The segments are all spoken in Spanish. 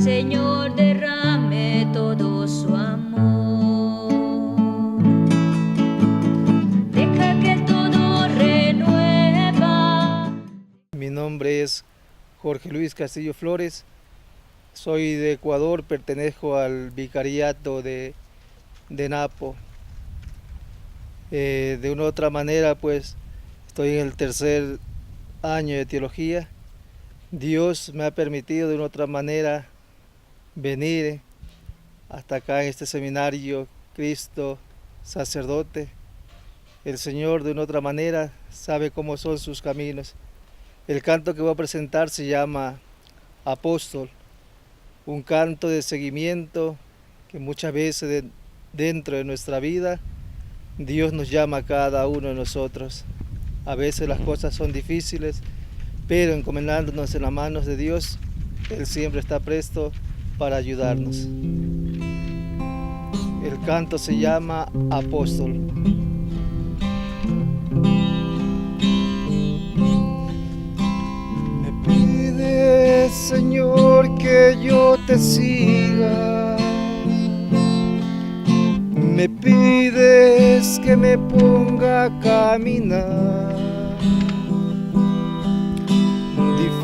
Señor derrame todo su amor. Deja que todo renueva. Mi nombre es Jorge Luis Castillo Flores. Soy de Ecuador, pertenezco al vicariato de Napo. De una u otra manera, pues, estoy en el tercer año de teología. Dios me ha permitido de una u otra manera venir hasta acá en este seminario Cristo sacerdote. El Señor de una u otra manera sabe cómo son sus caminos. El canto que voy a presentar se llama Apóstol, un canto de seguimiento que muchas veces dentro de nuestra vida Dios nos llama a cada uno de nosotros. A veces las cosas son difíciles, pero encomendándonos en las manos de Dios, Él siempre está presto para ayudarnos. El canto se llama Apóstol. Me pides, Señor, que yo te siga. Me pides que me ponga a caminar.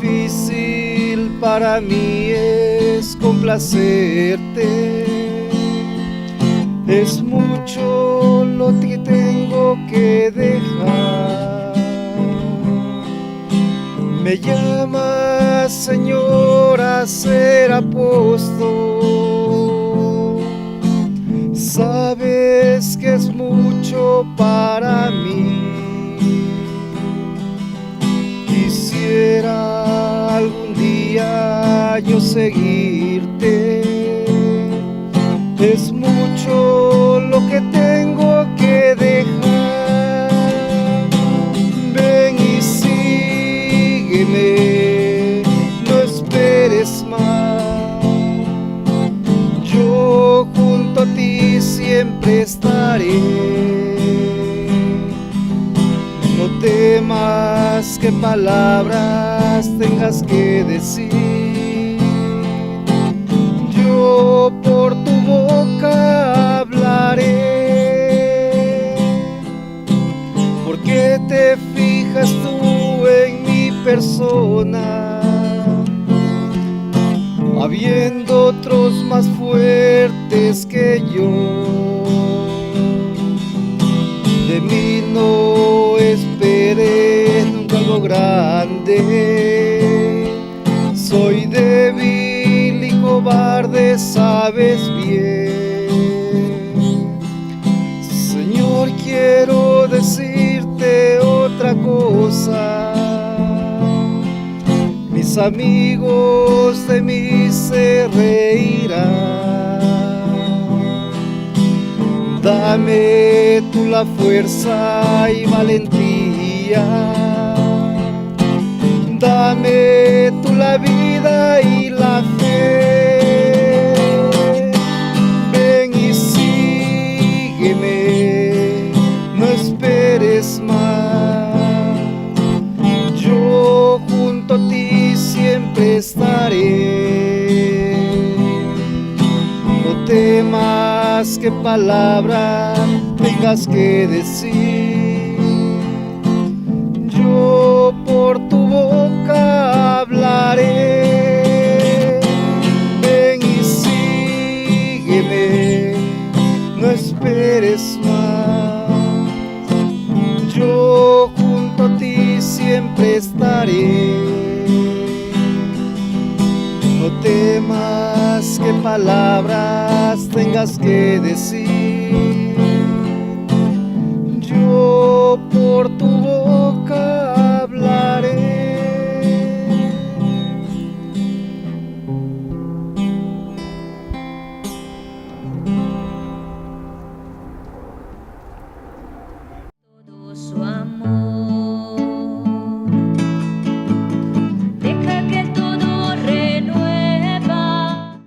Difícil para mí es complacerte. Es mucho lo que tengo que dejar. Me llamas, Señor, a ser apóstol. Sabes que es mucho para mí. Quisiera algún día yo seguirte. Es mucho lo que tengo que dejar. Ven y sígueme, no esperes más. Yo junto a ti siempre estaré. No temas qué palabras tengas que decir. Yo por tu boca hablaré. ¿Por qué te fijas tú en mi persona? Habiendo otros más fuertes que yo. De mí no esperes nunca algo grande. Soy débil y cobarde, sabes bien. Señor, quiero decirte otra cosa. Mis amigos de mí se reirán. Dame tú la fuerza y valentía. Dame tú la vida y la fe. Ven y sígueme, no esperes más. Yo junto a ti siempre estaré. No temas qué palabra tengas que decir. Yo por tu boca hablaré. Ven y sígueme, no esperes más. Yo junto a ti siempre estaré. No temas qué palabras tengas que decir. Yo por tu boca hablaré. Todo su amor. Deja que todo renueva.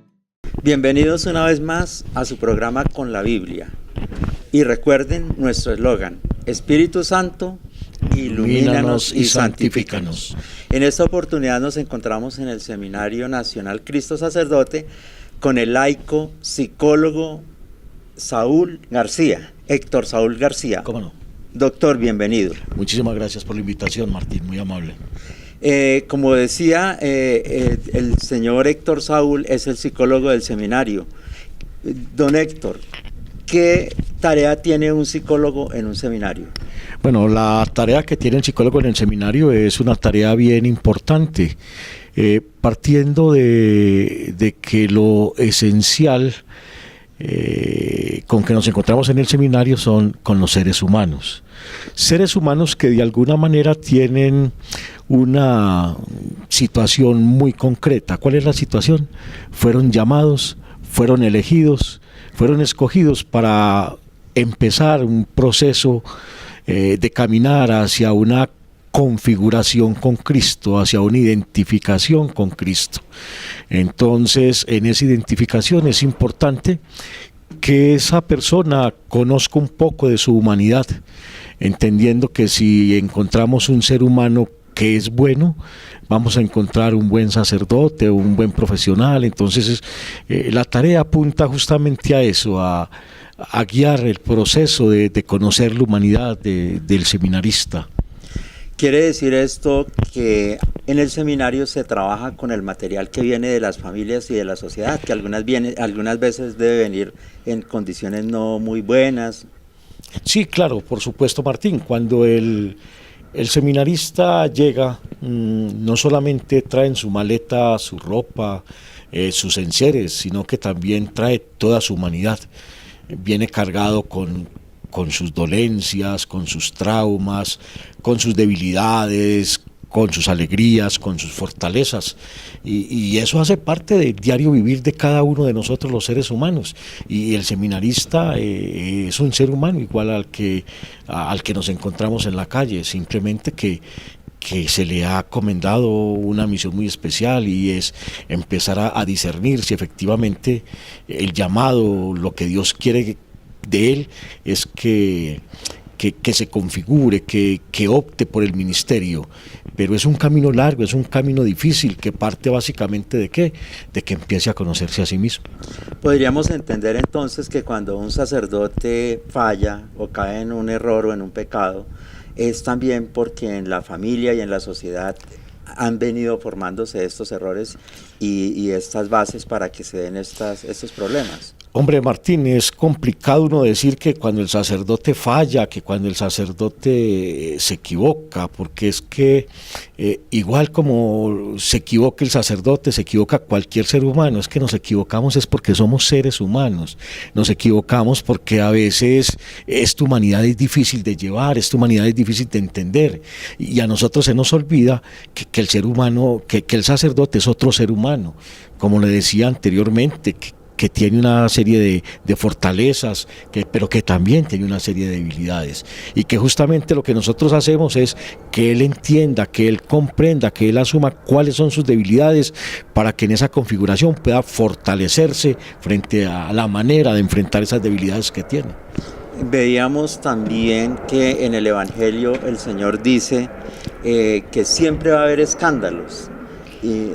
Bienvenidos una vez más a su programa Con la Biblia. Y recuerden nuestro eslogan: Espíritu Santo, ilumínanos y santifícanos. En esta oportunidad nos encontramos en el Seminario Nacional Cristo Sacerdote con el laico psicólogo Saúl García, Héctor Saúl García. ¿Cómo no? Doctor, bienvenido. Muchísimas gracias por la invitación, Martín, muy amable. Como decía, el señor Héctor Saúl es el psicólogo del seminario. Don Héctor, ¿qué tarea tiene un psicólogo en un seminario? Bueno, la tarea que tiene el psicólogo en el seminario es una tarea bien importante, partiendo de que lo esencial con que nos encontramos en el seminario son con los seres humanos que de alguna manera tienen una situación muy concreta. ¿Cuál es la situación? Fueron llamados, fueron elegidos, fueron escogidos para empezar un proceso de caminar hacia una configuración con Cristo, hacia una identificación con Cristo. Entonces, en esa identificación es importante que esa persona conozca un poco de su humanidad, entendiendo que si encontramos un ser humano que es bueno, vamos a encontrar un buen sacerdote, un buen profesional. Entonces la tarea apunta justamente a eso, a guiar el proceso de conocer la humanidad del seminarista. ¿Quiere decir esto que en el seminario se trabaja con el material que viene de las familias y de la sociedad, que algunas veces debe venir en condiciones no muy buenas? Sí, claro, por supuesto, Martín. Cuando el seminarista llega, no solamente trae en su maleta su ropa, sus enseres, sino que también trae toda su humanidad. Viene cargado con sus dolencias, con sus traumas, con sus debilidades, con sus alegrías, con sus fortalezas, y eso hace parte del diario vivir de cada uno de nosotros los seres humanos, y el seminarista es un ser humano igual al que nos encontramos en la calle, simplemente que se le ha encomendado una misión muy especial, y es empezar a discernir si efectivamente el llamado, lo que Dios quiere de él es que se configure, que opte por el ministerio. Pero es un camino largo, es un camino difícil, que parte básicamente de ¿qué? De que empiece a conocerse a sí mismo. Podríamos entender entonces que cuando un sacerdote falla o cae en un error o en un pecado, es también porque en la familia y en la sociedad han venido formándose estos errores y estas bases para que se den estos problemas. Hombre, Martín, es complicado uno decir que cuando el sacerdote falla, que cuando el sacerdote se equivoca, porque es que igual como se equivoca el sacerdote, se equivoca cualquier ser humano. Es que nos equivocamos es porque somos seres humanos, nos equivocamos porque a veces esta humanidad es difícil de llevar, esta humanidad es difícil de entender, y a nosotros se nos olvida que el ser humano, que el sacerdote es otro ser humano, como le decía anteriormente, que tiene una serie de fortalezas, pero que también tiene una serie de debilidades, y que justamente lo que nosotros hacemos es que él entienda, que él comprenda, que él asuma cuáles son sus debilidades, para que en esa configuración pueda fortalecerse frente a la manera de enfrentar esas debilidades que tiene. Veíamos también que en el Evangelio el Señor dice que siempre va a haber escándalos. ¿Y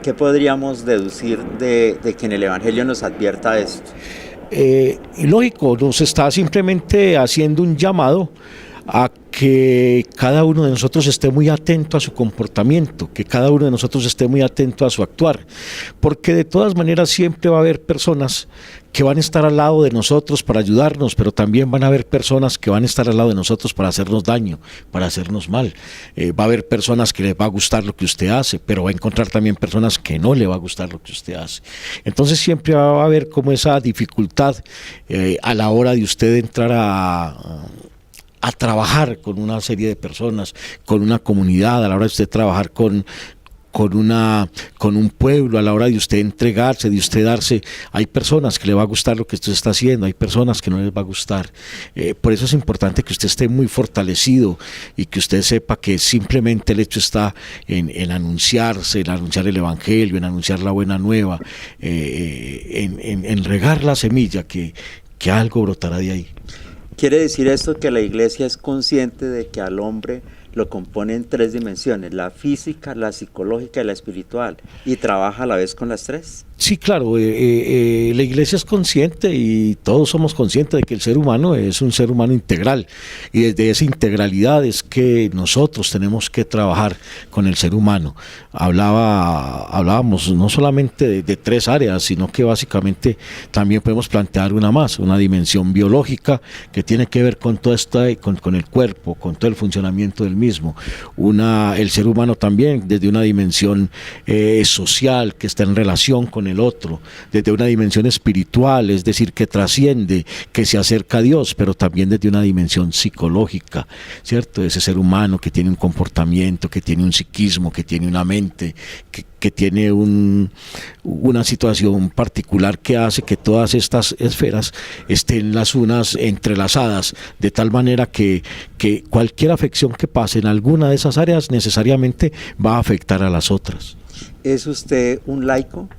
qué podríamos deducir de que en el Evangelio nos advierta esto? Lógico, nos está simplemente haciendo un llamado a que cada uno de nosotros esté muy atento a su comportamiento, que cada uno de nosotros esté muy atento a su actuar, porque de todas maneras siempre va a haber personas que van a estar al lado de nosotros para ayudarnos, pero también van a haber personas que van a estar al lado de nosotros para hacernos daño, para hacernos mal. Va a haber personas que les va a gustar lo que usted hace, pero va a encontrar también personas que no le va a gustar lo que usted hace. Entonces siempre va a haber como esa dificultad a la hora de usted entrar a trabajar con una serie de personas, con una comunidad, a la hora de usted trabajar con un pueblo, a la hora de usted entregarse, de usted darse. Hay personas que le va a gustar lo que usted está haciendo, hay personas que no les va a gustar. Por eso es importante que usted esté muy fortalecido y que usted sepa que simplemente el hecho está en anunciarse, en anunciar el Evangelio, en anunciar la buena nueva, en regar la semilla, que algo brotará de ahí. ¿Quiere decir esto que la Iglesia es consciente de que al hombre lo compone en 3 dimensiones, la física, la psicológica y la espiritual, y trabaja a la vez con las 3. Sí, claro, la Iglesia es consciente y todos somos conscientes de que el ser humano es un ser humano integral, y desde esa integralidad es que nosotros tenemos que trabajar con el ser humano. Hablábamos no solamente de 3 áreas, sino que básicamente también podemos plantear una más, una dimensión biológica que tiene que ver con todo esto, con el cuerpo, con todo el funcionamiento del mismo. El ser humano también desde una dimensión social que está en relación con el otro, desde una dimensión espiritual, es decir, que trasciende, que se acerca a Dios, pero también desde una dimensión psicológica, ¿cierto? Ese ser humano que tiene un comportamiento, que tiene un psiquismo, que tiene una mente, que tiene una situación particular que hace que todas estas esferas estén las unas entrelazadas, de tal manera que cualquier afección que pase en alguna de esas áreas necesariamente va a afectar a las otras. ¿Es usted un laico?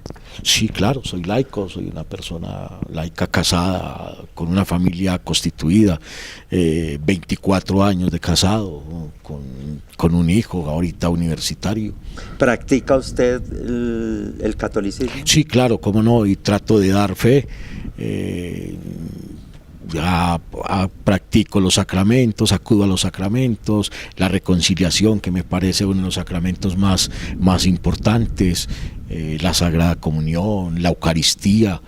Sí, claro, soy laico, soy una persona laica casada, con una familia constituida, 24 años de casado, con un hijo ahorita universitario. ¿Practica usted el catolicismo? Sí, claro, cómo no, y trato de dar fe. Practico los sacramentos, acudo a los sacramentos, la reconciliación, que me parece uno de los sacramentos más importantes, la Sagrada Comunión, la Eucaristía,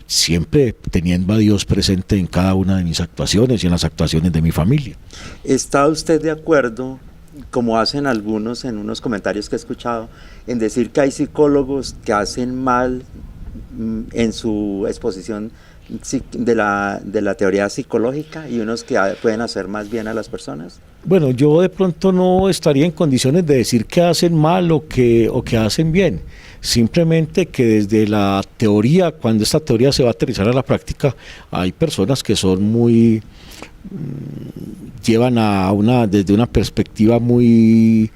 siempre teniendo a Dios presente en cada una de mis actuaciones y en las actuaciones de mi familia. ¿Está usted de acuerdo, como hacen algunos en unos comentarios que he escuchado, en decir que hay psicólogos que hacen mal en su exposición de la teoría psicológica y unos que pueden hacer más bien a las personas? Bueno, yo de pronto no estaría en condiciones de decir que hacen mal o que hacen bien. Simplemente que desde la teoría, cuando esta teoría se va a aterrizar a la práctica, hay personas que son llevan desde una perspectiva muy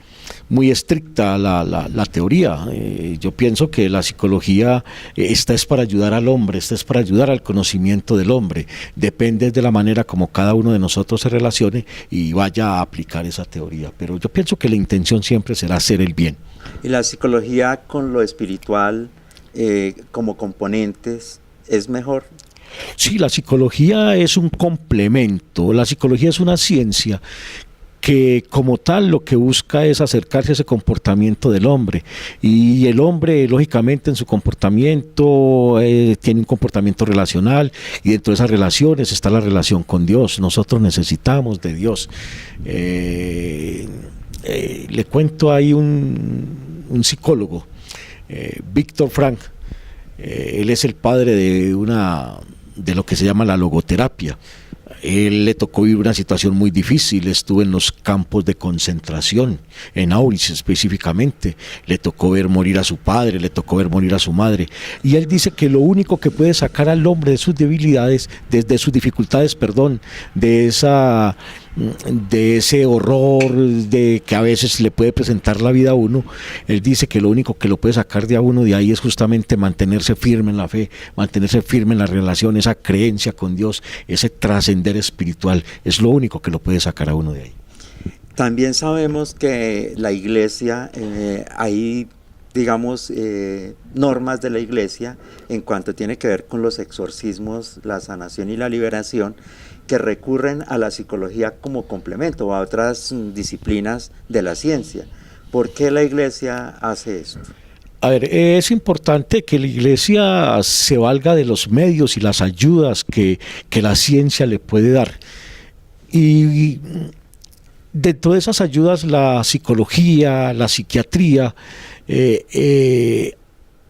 estricta la teoría. Yo pienso que la psicología esta es para ayudar al hombre, esta es para ayudar al conocimiento del hombre. Depende de la manera como cada uno de nosotros se relacione y vaya a aplicar esa teoría. Pero yo pienso que la intención siempre será hacer el bien. ¿Y la psicología con lo espiritual como componentes es mejor? Sí, la psicología es un complemento. La psicología es una ciencia que como tal lo que busca es acercarse a ese comportamiento del hombre, y el hombre lógicamente en su comportamiento tiene un comportamiento relacional, y dentro de esas relaciones está la relación con Dios. Nosotros necesitamos de Dios. Le cuento, hay un psicólogo, Víctor Frank. Él es el padre de lo que se llama la logoterapia. Él le tocó vivir una situación muy difícil, estuvo en los campos de concentración, en Auschwitz específicamente, le tocó ver morir a su padre, le tocó ver morir a su madre, y él dice que lo único que puede sacar al hombre de sus debilidades, de sus dificultades, de ese horror de que a veces le puede presentar la vida a uno, él dice que lo único que lo puede sacar de a uno de ahí es justamente mantenerse firme en la fe, mantenerse firme en la relación, esa creencia con Dios, ese trascender espiritual, es lo único que lo puede sacar a uno de ahí. También sabemos que la iglesia, hay digamos normas de la iglesia en cuanto tiene que ver con los exorcismos, la sanación y la liberación, que recurren a la psicología como complemento o a otras disciplinas de la ciencia. ¿Por qué la iglesia hace esto? A ver, es importante que la iglesia se valga de los medios y las ayudas que la ciencia le puede dar. Y dentro de esas ayudas, la psicología, la psiquiatría,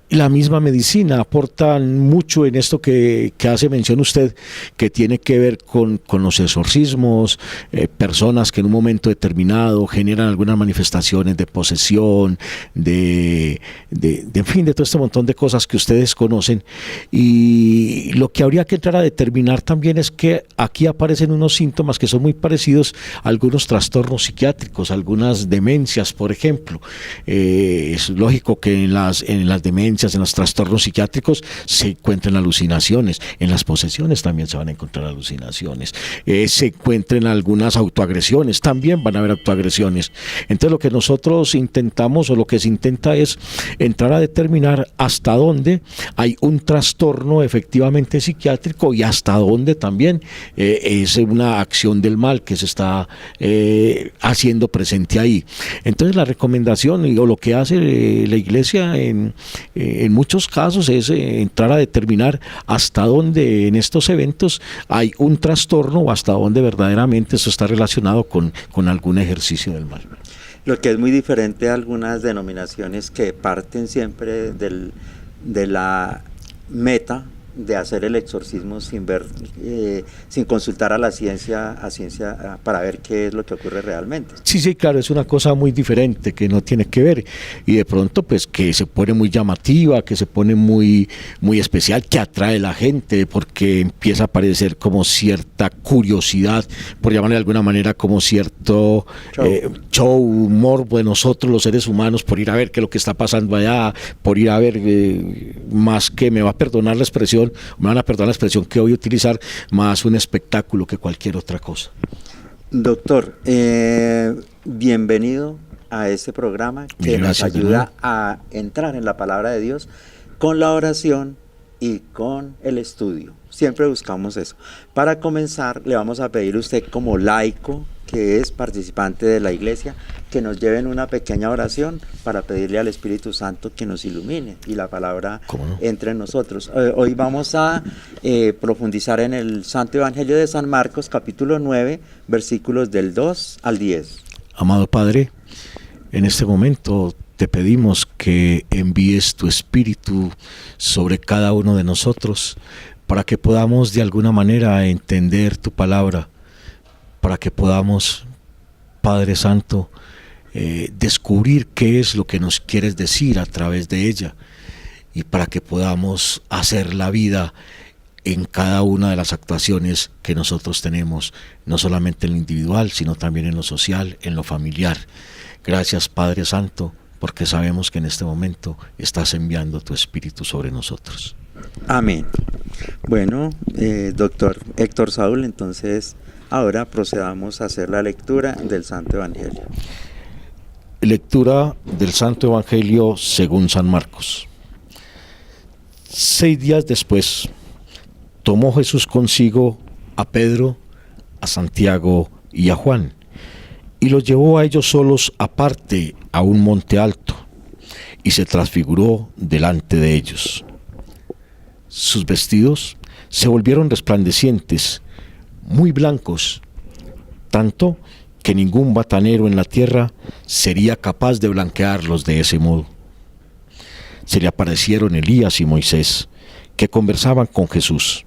la misma medicina aportan mucho en esto que hace mención usted, que tiene que ver con los exorcismos, personas que en un momento determinado generan algunas manifestaciones de posesión, en fin, de todo este montón de cosas que ustedes conocen. Y lo que habría que entrar a determinar también es que aquí aparecen unos síntomas que son muy parecidos a algunos trastornos psiquiátricos, algunas demencias, por ejemplo. Es lógico que en las demencias demencias, en los trastornos psiquiátricos, se encuentran alucinaciones. En las posesiones también se van a encontrar alucinaciones. Se encuentran algunas autoagresiones, también van a haber autoagresiones. Entonces lo que nosotros intentamos, o lo que se intenta, es entrar a determinar hasta dónde hay un trastorno efectivamente psiquiátrico y hasta dónde también es una acción del mal que se está haciendo presente ahí. Entonces la recomendación o lo que hace la Iglesia en muchos casos es entrar a determinar hasta dónde en estos eventos hay un trastorno o hasta dónde verdaderamente eso está relacionado con algún ejercicio del mal. Lo que es muy diferente a algunas denominaciones que parten siempre de la meta de hacer el exorcismo sin ver, sin consultar a la ciencia, para ver qué es lo que ocurre realmente. Sí, claro, es una cosa muy diferente que no tiene que ver, y de pronto pues que se pone muy llamativa, que se pone muy especial, que atrae a la gente porque empieza a aparecer como cierta curiosidad, por llamarle de alguna manera, como cierto show, morbo de nosotros los seres humanos por ir a ver qué es lo que está pasando allá, por ir a ver, más que, me va a perdonar la expresión, me van a perdonar la expresión que voy a utilizar, más un espectáculo que cualquier otra cosa. Doctor, bienvenido a este programa que nos ayuda a entrar en la palabra de Dios con la oración y con el estudio. Siempre buscamos eso. Para comenzar, le vamos a pedir a usted, como laico, que es participante de la iglesia, que nos lleven una pequeña oración para pedirle al Espíritu Santo que nos ilumine y la palabra entre en nosotros. Hoy vamos a profundizar en el Santo Evangelio de San Marcos, capítulo 9, versículos del 2 al 10. Amado Padre, en este momento te pedimos que envíes tu Espíritu sobre cada uno de nosotros para que podamos de alguna manera entender tu palabra, para que podamos, Padre Santo, descubrir qué es lo que nos quieres decir a través de ella, y para que podamos hacer la vida en cada una de las actuaciones que nosotros tenemos, no solamente en lo individual, sino también en lo social, en lo familiar. Gracias, Padre Santo, porque sabemos que en este momento estás enviando tu Espíritu sobre nosotros. Amén. Bueno, doctor Héctor Saúl, entonces ahora procedamos a hacer la lectura del Santo Evangelio. Lectura del Santo Evangelio según San Marcos. 6 días después, tomó Jesús consigo a Pedro, a Santiago y a Juan, y los llevó a ellos solos aparte a un monte alto, y se transfiguró delante de ellos. Sus vestidos se volvieron resplandecientes, muy blancos, tanto que ningún batanero en la tierra sería capaz de blanquearlos de ese modo. Se le aparecieron Elías y Moisés, que conversaban con Jesús.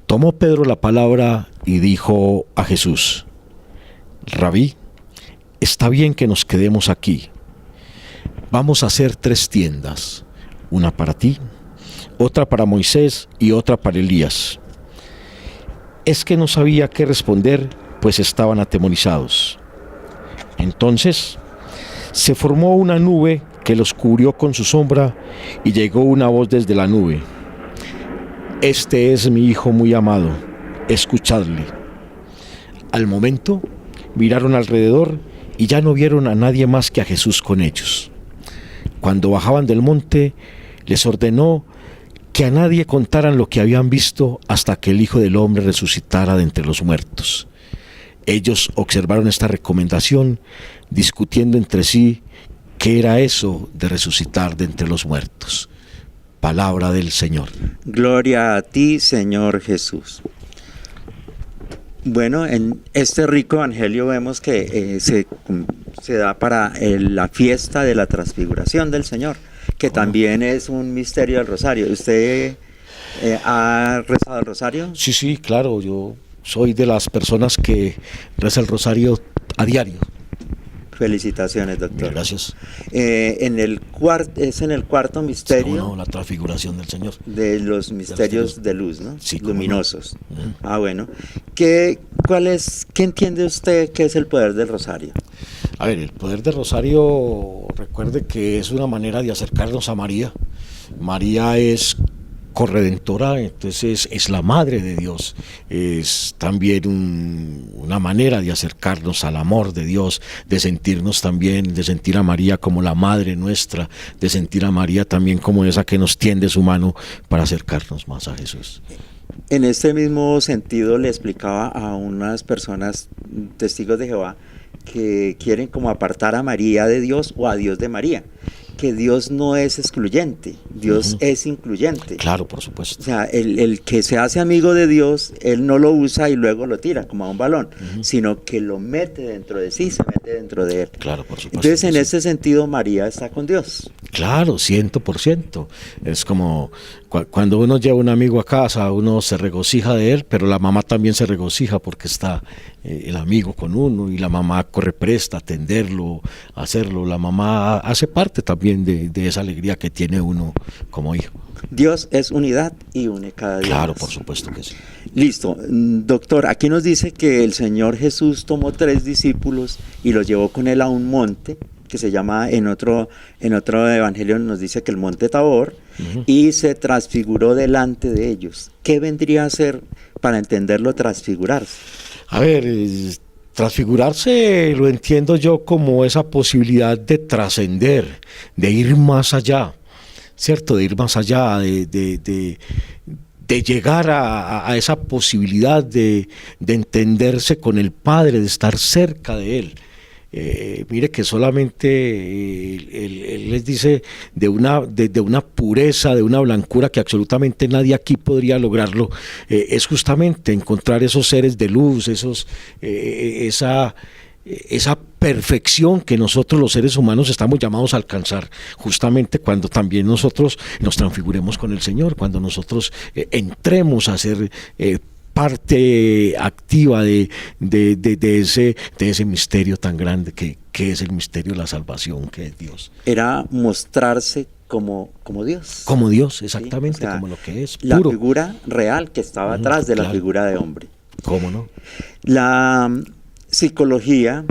Tomó Pedro la palabra y dijo a Jesús: Rabí, está bien que nos quedemos aquí. Vamos a hacer 3 tiendas, una para ti, otra para Moisés y otra para Elías. Es que no sabía qué responder, pues estaban atemorizados. Entonces se formó una nube que los cubrió con su sombra, y llegó una voz desde la nube: Este es mi Hijo muy amado, escuchadle. Al momento miraron alrededor y ya no vieron a nadie más que a Jesús con ellos. Cuando bajaban del monte, les ordenó que a nadie contaran lo que habían visto hasta que el Hijo del Hombre resucitara de entre los muertos. Ellos observaron esta recomendación, discutiendo entre sí qué era eso de resucitar de entre los muertos. Palabra del Señor. Gloria a ti, Señor Jesús. Bueno, en este rico evangelio vemos que se da para la fiesta de la transfiguración del Señor, que también es un misterio del rosario. ¿Usted ha rezado el rosario? Sí, claro, yo soy de las personas que reza el rosario a diario. Felicitaciones, doctor. Gracias. Es en el cuarto misterio. No, la transfiguración del Señor. De los misterios de luz, ¿no? Sí, luminosos. No. Ah, bueno. ¿Qué entiende usted que es el poder del rosario? A ver, el poder del rosario, recuerde que es una manera de acercarnos a María. María es corredentora, entonces es la madre de Dios, es también una manera de acercarnos al amor de Dios, de sentirnos también, de sentir a María como la madre nuestra, de sentir a María también como esa que nos tiende su mano para acercarnos más a Jesús. En este mismo sentido le explicaba a unas personas, testigos de Jehová, que quieren como apartar a María de Dios o a Dios de María, que Dios no es excluyente, Dios es incluyente. Claro, por supuesto. O sea, el que se hace amigo de Dios, Él no lo usa y luego lo tira como a un balón, sino que lo mete dentro de sí, se mete dentro de Él. Claro, por supuesto. Entonces, en ese sentido, María está con Dios. Claro, 100%. Es como cuando uno lleva un amigo a casa, uno se regocija de él, pero la mamá también se regocija porque está el amigo con uno y la mamá corre presta a atenderlo, a hacerlo. La mamá hace parte también de esa alegría que tiene uno como hijo. Dios es unidad y une cada día. Claro, más. por supuesto que sí. Listo, doctor, aquí nos dice que el Señor Jesús tomó 3 discípulos y los llevó con él a un monte que se llama, en otro evangelio nos dice que el monte Tabor, y se transfiguró delante de ellos. ¿Qué vendría a ser, para entenderlo, transfigurarse? A ver, transfigurarse lo entiendo yo como esa posibilidad de trascender, de ir más allá, ¿cierto? De ir más allá, de llegar a esa posibilidad de entenderse con el Padre, de estar cerca de Él. Mire que solamente él les dice de una pureza, de una blancura que absolutamente nadie aquí podría lograrlo, es justamente encontrar esos seres de luz, esa perfección que nosotros los seres humanos estamos llamados a alcanzar, justamente cuando también nosotros nos transfiguremos con el Señor, cuando nosotros entremos a ser parte activa de ese misterio tan grande que es el misterio de la salvación, que es Dios. Era mostrarse como Dios. Como Dios, exactamente, ¿sí? O sea, como lo que es, la puro. figura real que estaba atrás de la claro. figura de hombre. ¿Cómo no? La psicología,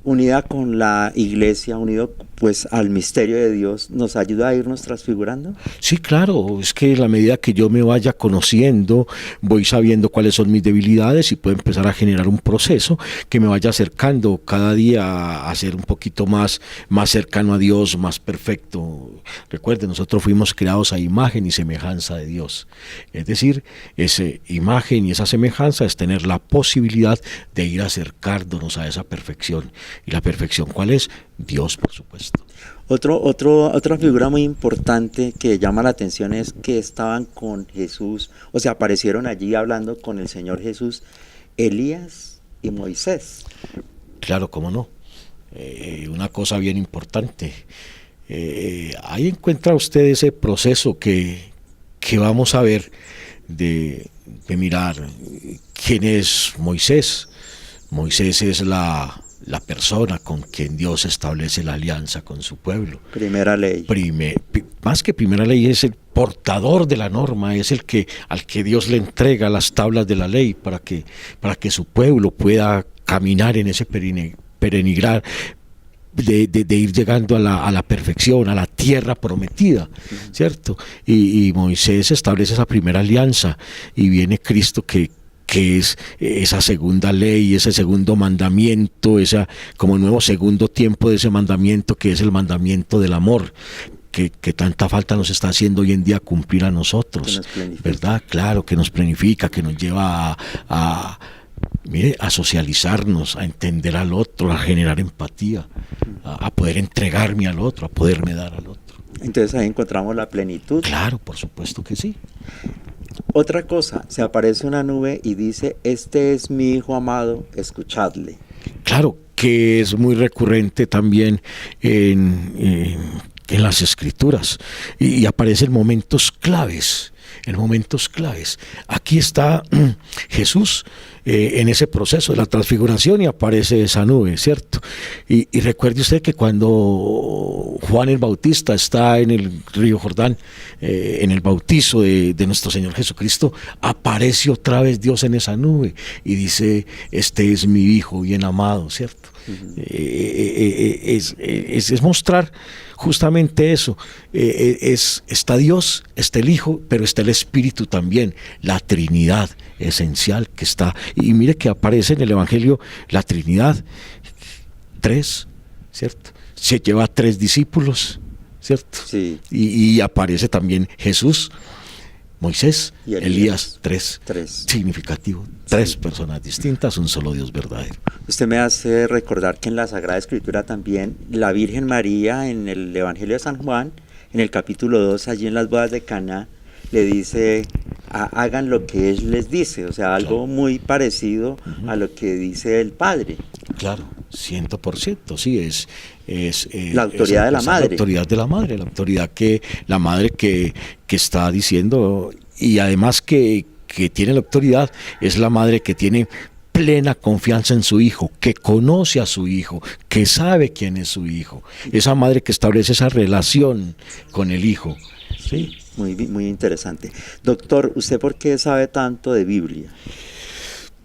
unida con la iglesia, unido pues al misterio de Dios, ¿nos ayuda a irnos transfigurando? Sí, claro, es que a la medida que yo me vaya conociendo, voy sabiendo cuáles son mis debilidades y puedo empezar a generar un proceso que me vaya acercando cada día a ser un poquito más cercano a Dios, más perfecto. Recuerden, nosotros fuimos creados a imagen y semejanza de Dios. Es decir, esa imagen y esa semejanza es tener la posibilidad de ir acercándonos a esa perfección. ¿Y la perfección cuál es? Dios, por supuesto. Otra figura muy importante que llama la atención es que estaban con Jesús, o sea, aparecieron allí hablando con el Señor Jesús, Elías y Moisés. Claro, cómo no. Una cosa bien importante. Ahí encuentra usted ese proceso que vamos a ver de mirar quién es Moisés. Moisés es la persona con quien Dios establece la alianza con su pueblo. Primera ley. Más que primera ley, es el portador de la norma, es al que Dios le entrega las tablas de la ley para que su pueblo pueda caminar en ese peregrinar de ir llegando a la perfección, a la tierra prometida, ¿cierto? Y Moisés establece esa primera alianza y viene Cristo que es esa segunda ley, ese segundo mandamiento, como nuevo segundo tiempo de ese mandamiento que es el mandamiento del amor, que tanta falta nos está haciendo hoy en día cumplir a nosotros, ¿verdad? Claro, que nos planifica, que nos lleva a socializarnos, a entender al otro, a generar empatía, a poder entregarme al otro, a poderme dar al otro. Entonces ahí encontramos la plenitud. Claro, por supuesto que sí. Otra cosa, se aparece una nube y dice, este es mi hijo amado, escuchadle. Claro, Que es muy recurrente también en las escrituras y aparece en momentos claves. Aquí aquí está Jesús en ese proceso de la transfiguración y aparece esa nube, ¿cierto? Y recuerde usted que cuando Juan el Bautista está en el río Jordán, en el bautizo de nuestro Señor Jesucristo, aparece otra vez Dios en esa nube y dice, este es mi Hijo bien amado, ¿cierto? Es mostrar justamente eso. Está Dios, está el Hijo, pero está el Espíritu también, la Trinidad esencial que está. Y mire que aparece en el Evangelio la Trinidad, 3, ¿cierto? Se lleva 3 discípulos, ¿cierto? Sí. Y aparece también Jesús, Moisés, Y Elías, 3. Tres. Significativo, 3 personas distintas, un solo Dios verdadero. Usted me hace recordar que en la Sagrada Escritura también la Virgen María, en el Evangelio de San Juan, en el capítulo 2, allí en las bodas de Caná, le dice, hagan lo que Él les dice, o sea, algo muy parecido a lo que dice el Padre. Claro, 100%, sí, es La autoridad de la madre. La autoridad de la madre, la madre que está diciendo, y además que tiene la autoridad, es la madre que tiene plena confianza en su hijo, que conoce a su hijo, que sabe quién es su hijo, esa madre que establece esa relación con el hijo, ¿sí? Muy interesante. Doctor, ¿usted por qué sabe tanto de Biblia?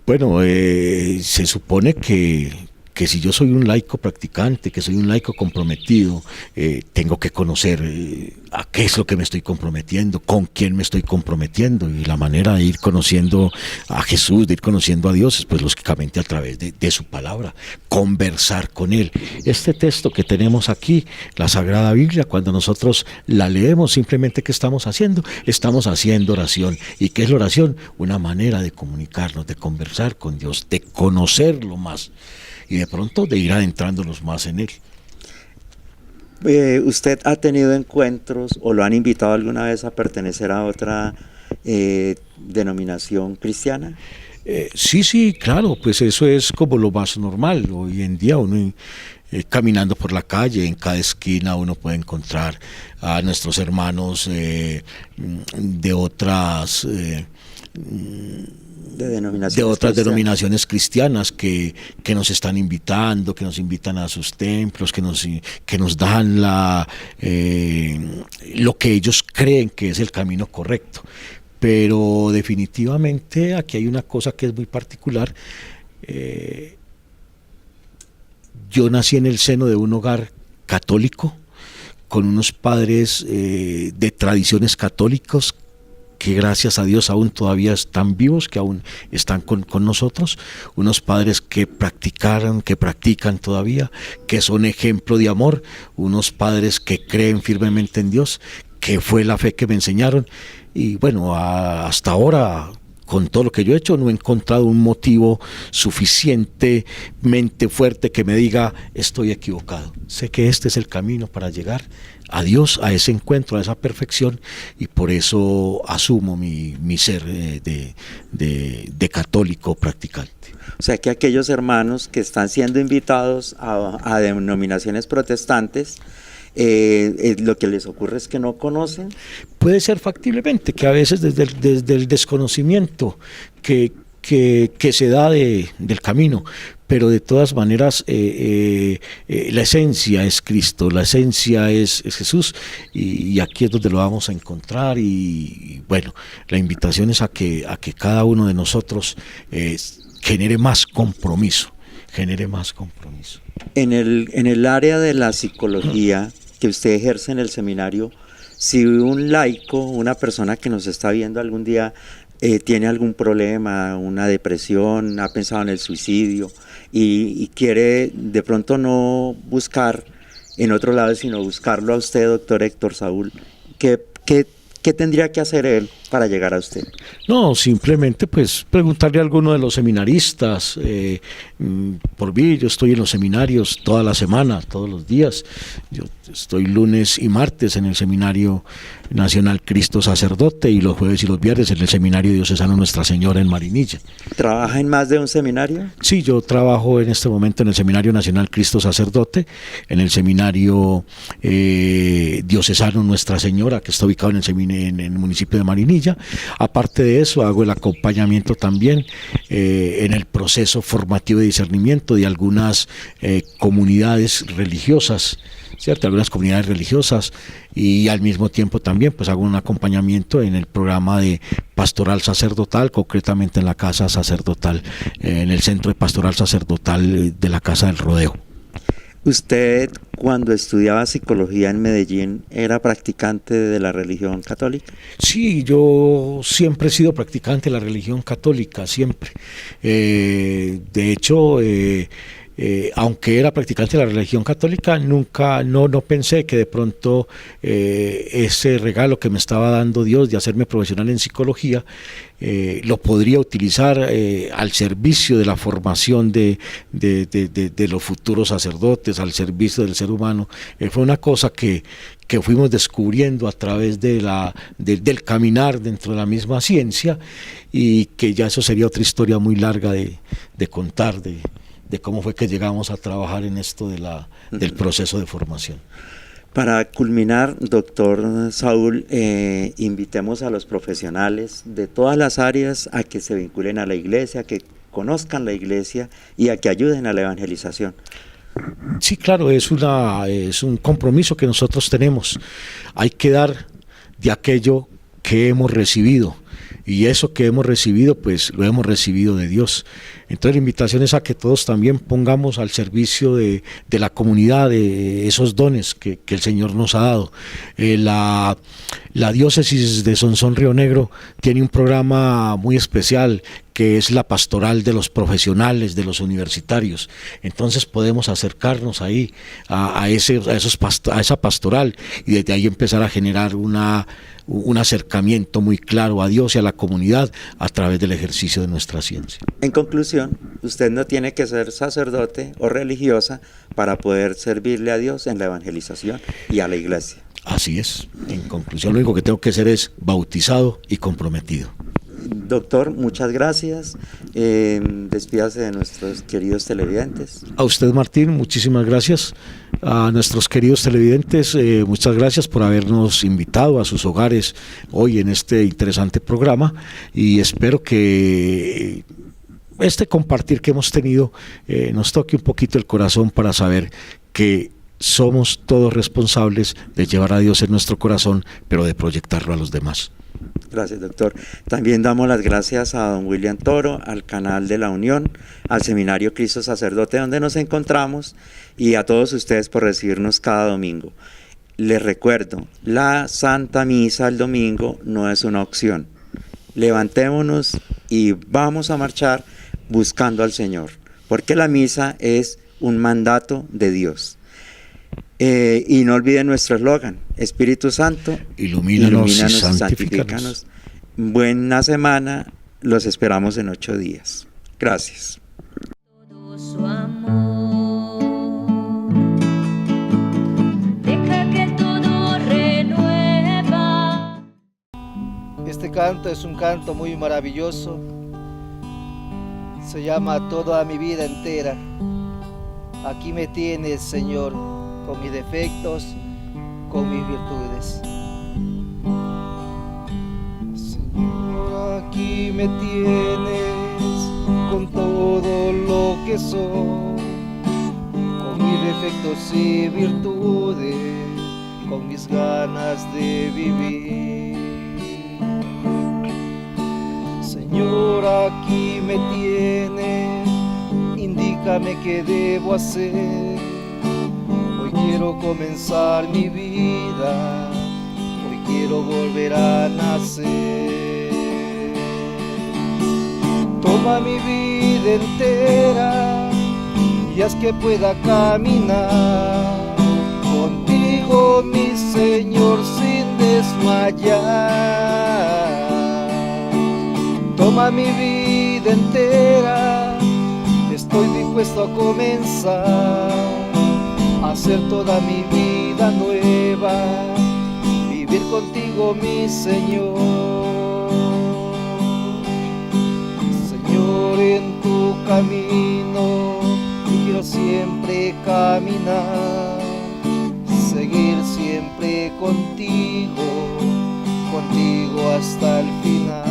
Bueno, se supone que si yo soy un laico practicante, que soy un laico comprometido, tengo que conocer a qué es lo que me estoy comprometiendo, con quién me estoy comprometiendo, y la manera de ir conociendo a Jesús, de ir conociendo a Dios, es pues lógicamente a través de su palabra, conversar con Él. Este texto que tenemos aquí, la Sagrada Biblia, cuando nosotros la leemos, simplemente ¿qué estamos haciendo? Estamos haciendo oración. ¿Y qué es la oración? Una manera de comunicarnos, de conversar con Dios, de conocerlo más, y de pronto de ir adentrándonos más en Él. ¿Usted ha tenido encuentros o lo han invitado alguna vez a pertenecer a otra denominación cristiana? Sí, claro, pues eso es como lo más normal. Hoy en día uno caminando por la calle, en cada esquina uno puede encontrar a nuestros hermanos de otras... de otras denominaciones cristianas que nos están invitando, que nos invitan a sus templos, que nos dan lo que ellos creen que es el camino correcto. Pero definitivamente aquí hay una cosa que es muy particular. Yo nací en el seno de un hogar católico, con unos padres de tradiciones católicas, que gracias a Dios aún todavía están vivos, que aún están con nosotros, unos padres que practican todavía, que son ejemplo de amor, unos padres que creen firmemente en Dios, que fue la fe que me enseñaron, y bueno, hasta ahora, con todo lo que yo he hecho, no he encontrado un motivo suficientemente fuerte que me diga estoy equivocado. Sé que este es el camino para llegar a Dios, a ese encuentro, a esa perfección, y por eso asumo mi ser de católico practicante. O sea que aquellos hermanos que están siendo invitados a denominaciones protestantes, lo que les ocurre es que no conocen. Puede ser factiblemente que a veces desde el desconocimiento que se da del camino, pero de todas maneras la esencia es Cristo, la esencia es Jesús, y aquí es donde lo vamos a encontrar. Y bueno, la invitación es a que cada uno de nosotros genere más compromiso. En el área de la psicología que usted ejerce en el seminario, si un laico, una persona que nos está viendo algún día, tiene algún problema, una depresión, ha pensado en el suicidio y quiere de pronto no buscar en otro lado, sino buscarlo a usted, doctor Héctor Saúl, ¿qué tendría que hacer él para llegar a usted? No, simplemente pues preguntarle a alguno de los seminaristas. Por mí, yo estoy en los seminarios toda la semana, todos los días. Yo estoy lunes y martes en el seminario Nacional Cristo Sacerdote, y los jueves y los viernes en el Seminario Diocesano Nuestra Señora en Marinilla. ¿Trabaja en más de un seminario? Sí, yo trabajo en este momento en el Seminario Nacional Cristo Sacerdote, en el Seminario Diocesano Nuestra Señora, que está ubicado en el municipio de Marinilla. Aparte de eso, hago el acompañamiento también en el proceso formativo de discernimiento de algunas comunidades religiosas, ¿cierto? Algunas comunidades religiosas, y al mismo tiempo también pues hago un acompañamiento en el programa de pastoral sacerdotal, concretamente en la casa sacerdotal, en el centro de pastoral sacerdotal de la Casa del Rodeo. ¿Usted, cuando estudiaba psicología en Medellín, era practicante de la religión católica? Sí, yo siempre he sido practicante de la religión católica, siempre. De hecho, aunque era practicante de la religión católica, nunca, no pensé que de pronto ese regalo que me estaba dando Dios de hacerme profesional en psicología lo podría utilizar al servicio de la formación de los futuros sacerdotes, al servicio del ser humano. Fue una cosa que fuimos descubriendo a través del caminar dentro de la misma ciencia, y que ya eso sería otra historia muy larga de contar, de cómo fue que llegamos a trabajar en esto del proceso de formación. Para culminar, doctor Saúl, invitemos a los profesionales de todas las áreas a que se vinculen a la iglesia, a que conozcan la iglesia y a que ayuden a la evangelización. Sí, claro, es un compromiso que nosotros tenemos. Hay que dar de aquello que hemos recibido, y eso que hemos recibido, pues lo hemos recibido de Dios. Entonces la invitación es a que todos también pongamos al servicio de la comunidad de esos dones que el Señor nos ha dado. La diócesis de Sonsón Río Negro tiene un programa muy especial, que es la pastoral de los profesionales, de los universitarios. Entonces podemos acercarnos ahí a esa pastoral, y desde ahí empezar a generar un acercamiento muy claro a Dios y a la comunidad a través del ejercicio de nuestra ciencia. En conclusión, usted no tiene que ser sacerdote o religiosa para poder servirle a Dios en la evangelización y a la iglesia. Así es. En conclusión, lo único que tengo que ser es bautizado y comprometido. Doctor, muchas gracias. Despídase de nuestros queridos televidentes. A usted, Martín, muchísimas gracias. A nuestros queridos televidentes, muchas gracias por habernos invitado a sus hogares hoy en este interesante programa, y espero que este compartir que hemos tenido nos toque un poquito el corazón para saber que somos todos responsables de llevar a Dios en nuestro corazón, pero de proyectarlo a los demás. Gracias, doctor. También damos las gracias a don William Toro, al canal de la Unión, al Seminario Cristo Sacerdote donde nos encontramos, y a todos ustedes por recibirnos cada domingo. Les recuerdo, la Santa Misa el domingo no es una opción. Levantémonos y vamos a marchar buscando al Señor, porque la misa es un mandato de Dios. Y no olviden nuestro eslogan: Espíritu Santo, ilumínanos y santifícanos. Buena semana, los esperamos en 8 días. Gracias. Todo su amor, deja que todo renueva. Este canto es un canto muy maravilloso. Se llama Toda mi vida entera. Aquí me tienes, Señor, con mis defectos, con mis virtudes. Señor, aquí me tienes con todo lo que soy, con mis defectos y virtudes, con mis ganas de vivir. Señor, aquí me tienes, indícame qué debo hacer. Hoy quiero comenzar mi vida, hoy quiero volver a nacer. Toma mi vida entera y haz que pueda caminar contigo, mi Señor, sin desmayar. Toma mi vida entera, estoy dispuesto a comenzar a hacer toda mi vida nueva, vivir contigo, mi Señor. Señor, en tu camino yo quiero siempre caminar, seguir siempre contigo, contigo hasta el final.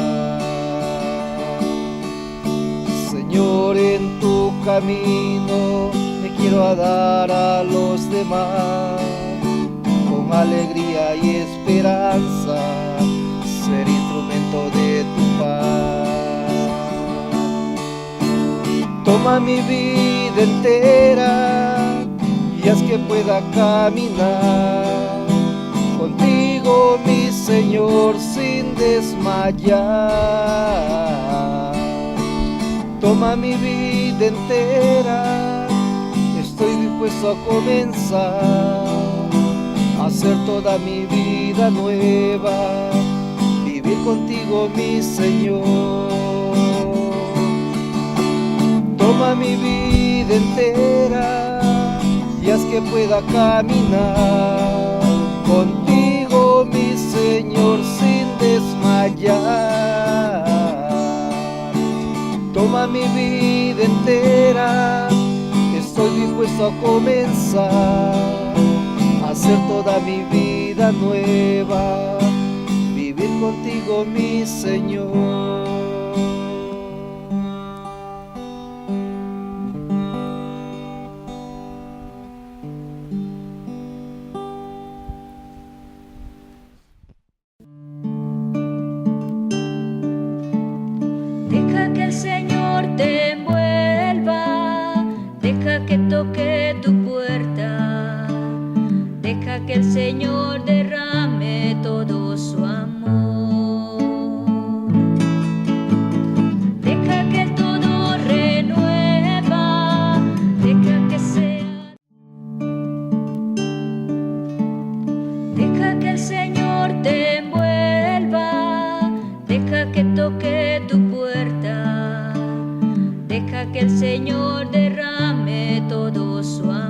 Señor, en tu camino me quiero dar a los demás, con alegría y esperanza, ser instrumento de tu paz. Toma mi vida entera y haz que pueda caminar contigo, mi Señor, sin desmayar. Toma mi vida entera, estoy dispuesto a comenzar, a hacer toda mi vida nueva, vivir contigo, mi Señor. Toma mi vida entera y haz que pueda caminar contigo, mi Señor, sin desmayar. Toma mi vida entera, estoy dispuesto a comenzar, a hacer toda mi vida nueva, vivir contigo, mi Señor. Deja que el Señor te envuelva, deja que toque tu puerta, deja que el Señor derrame todo su amor. Deja que todo renueva, deja que sea. Deja que el Señor te envuelva, deja que toque tu puerta, deja que el Señor derrame todo su amor.